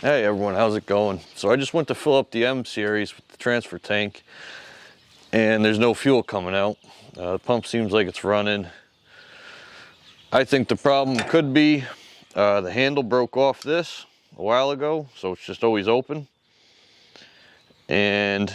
Hey everyone, how's it going? So I just went to fill up the M series with the transfer tank and there's no fuel coming out. The pump seems like it's running. I think the problem could be the handle broke off this a while ago, so it's just always open. And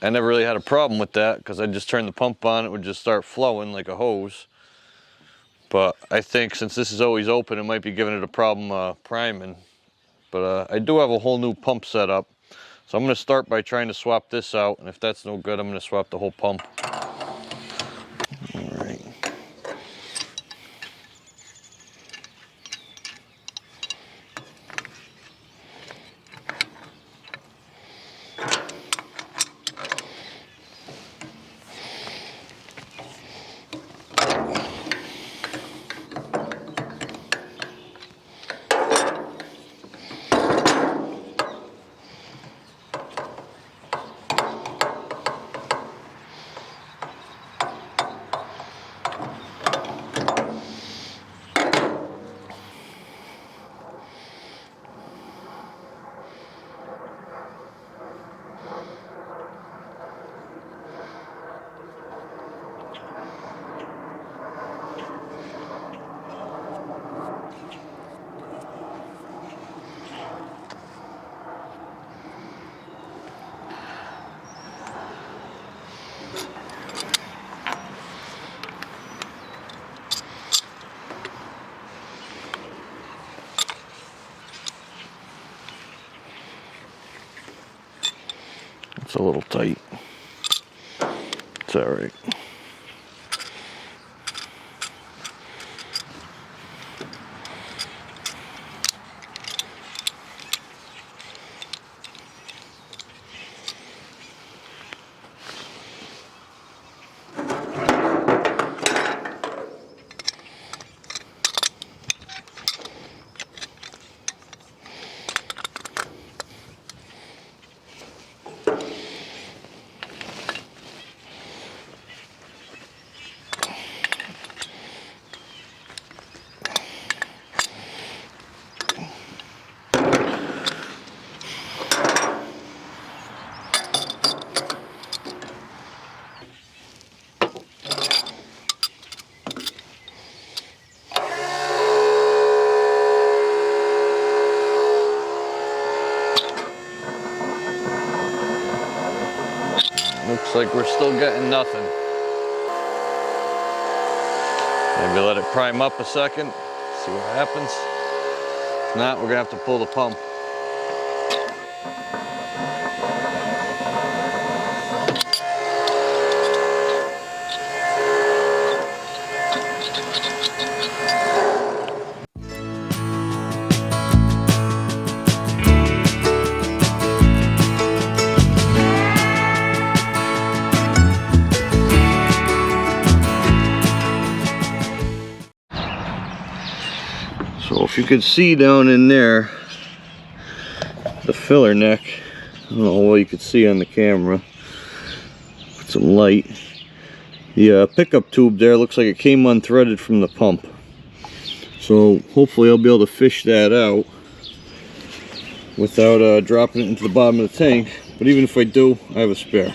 I never really had a problem with that because I just turned the pump on, it would just start flowing like a hose. But I think since this is always open, it might be giving it a problem priming. But I do have a whole new pump set up. So I'm going to start by trying to swap this out, and if that's no good, I'm going to swap the whole pump. All right. It's a little tight. It's all right. Looks like we're still getting nothing. Maybe let it prime up a second, see what happens. If not, we're gonna have to pull the pump. So if you could see down in there, the filler neck, I don't know how well you could see on the camera, put some light. The pickup tube there looks like it came unthreaded from the pump. So hopefully I'll be able to fish that out without dropping it into the bottom of the tank. But even if I do, I have a spare.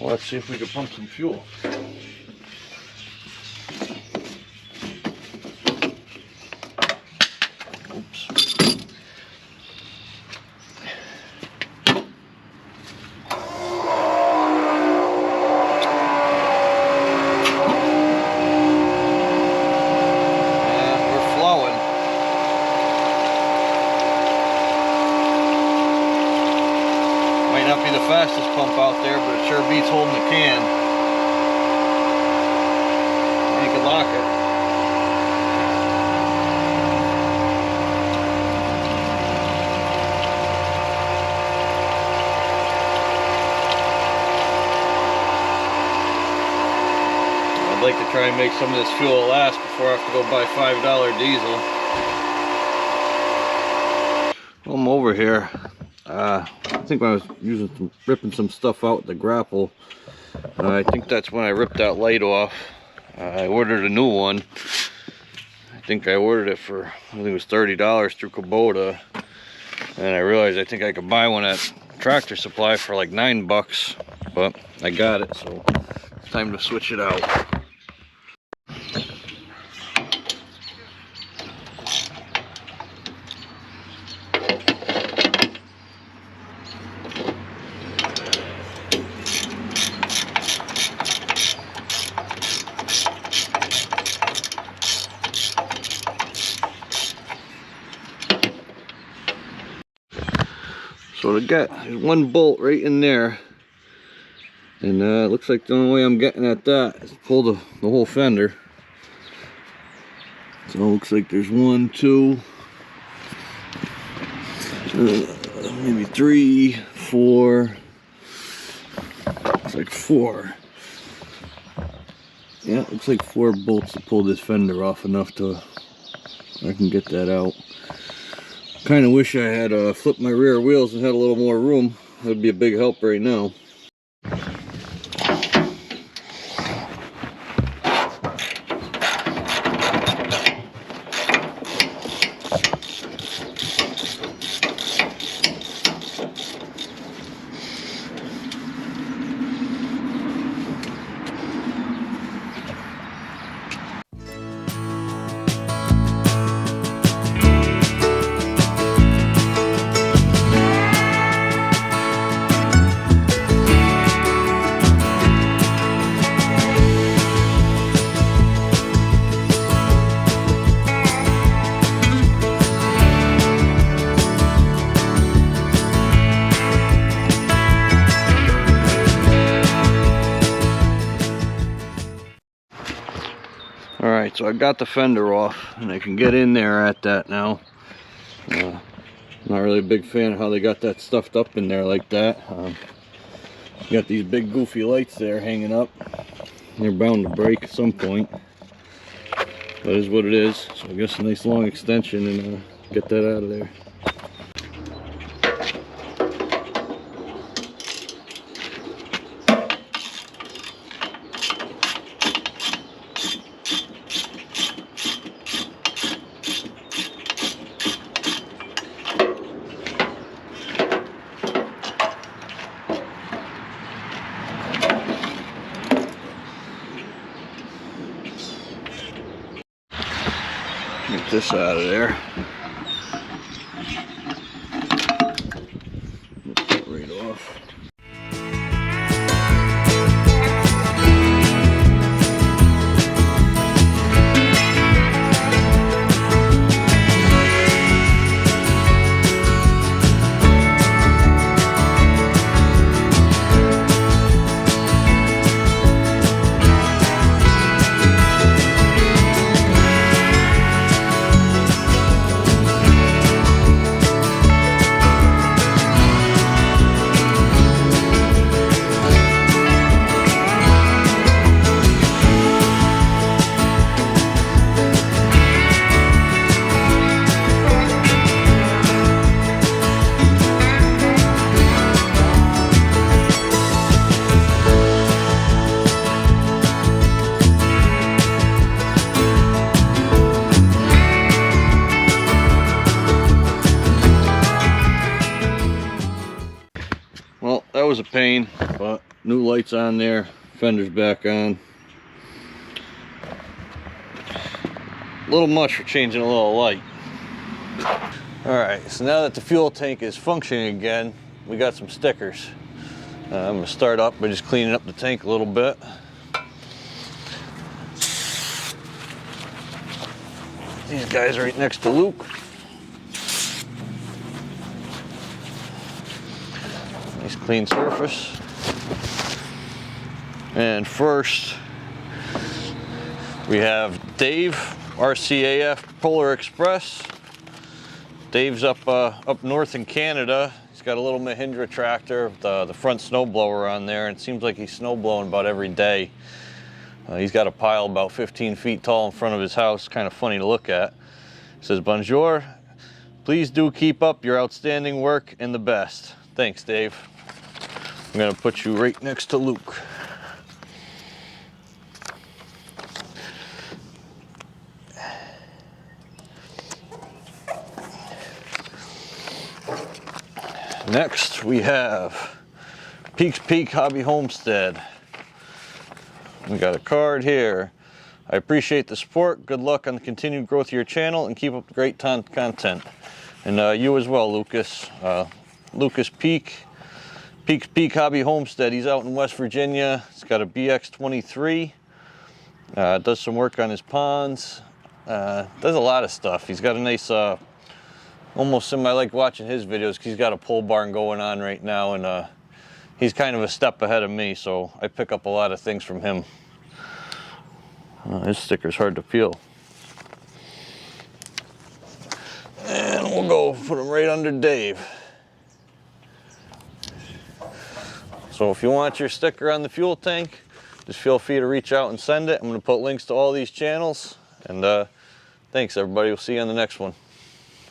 Let's see if we can pump some fuel. Oops. pump out there, but it sure beats holding the can. You can lock it. I'd like to try and make some of this fuel last before I have to go buy $5 diesel. Well, I'm over here. I think when I was ripping some stuff out with the grapple, I think that's when I ripped that light off. I ordered a new one. I think I ordered it for, I think it was $30 through Kubota, and I realized I think I could buy one at Tractor Supply for like $9, but I got it, so it's time to switch it out. So to get one bolt right in there, and it looks like the only way I'm getting at that is to pull the whole fender. So it looks like there's 1, 2, maybe 3, 4. Looks like 4. Yeah, it looks like 4 bolts to pull this fender off, enough to I can get that out. Kind of wish I had flipped my rear wheels and had a little more room. That would be a big help right now. Alright, so I got the fender off and I can get in there at that now. Not really a big fan of how they got that stuffed up in there like that. Got these big goofy lights there hanging up. They're bound to break at some point. That is what it is. So I guess a nice long extension and get that out of there. Get this out of there. Get that right off. Well, that was a pain, but new lights on there, fender's back on. A little much for changing a little light. Alright, so now that the fuel tank is functioning again, we got some stickers. I'm going to start up by just cleaning up the tank a little bit. These guys are right next to Luke. Nice clean surface. And first, we have Dave, RCAF Polar Express. Dave's up north in Canada. He's got a little Mahindra tractor with the front snowblower on there, and it seems like he's snow blowing about every day. He's got a pile about 15 feet tall in front of his house, kind of funny to look at. He says, "Bonjour, please do keep up your outstanding work and the best." Thanks, Dave. I'm gonna put you right next to Luke. Next, we have Peaks Peak Hobby Homestead. We got a card here. "I appreciate the support. Good luck on the continued growth of your channel and keep up the great content." And you as well, Lucas. Lucas Peaks Peak Hobby Homestead. He's out in West Virginia. He's got a BX23. Does some work on his ponds. Does a lot of stuff. He's got a nice, almost I like watching his videos because he's got a pole barn going on right now, and he's kind of a step ahead of me, so I pick up a lot of things from him. His sticker's hard to peel. And we'll go put him right under Dave. So if you want your sticker on the fuel tank, just feel free to reach out and send it. I'm going to put links to all these channels. And thanks, everybody. We'll see you on the next one.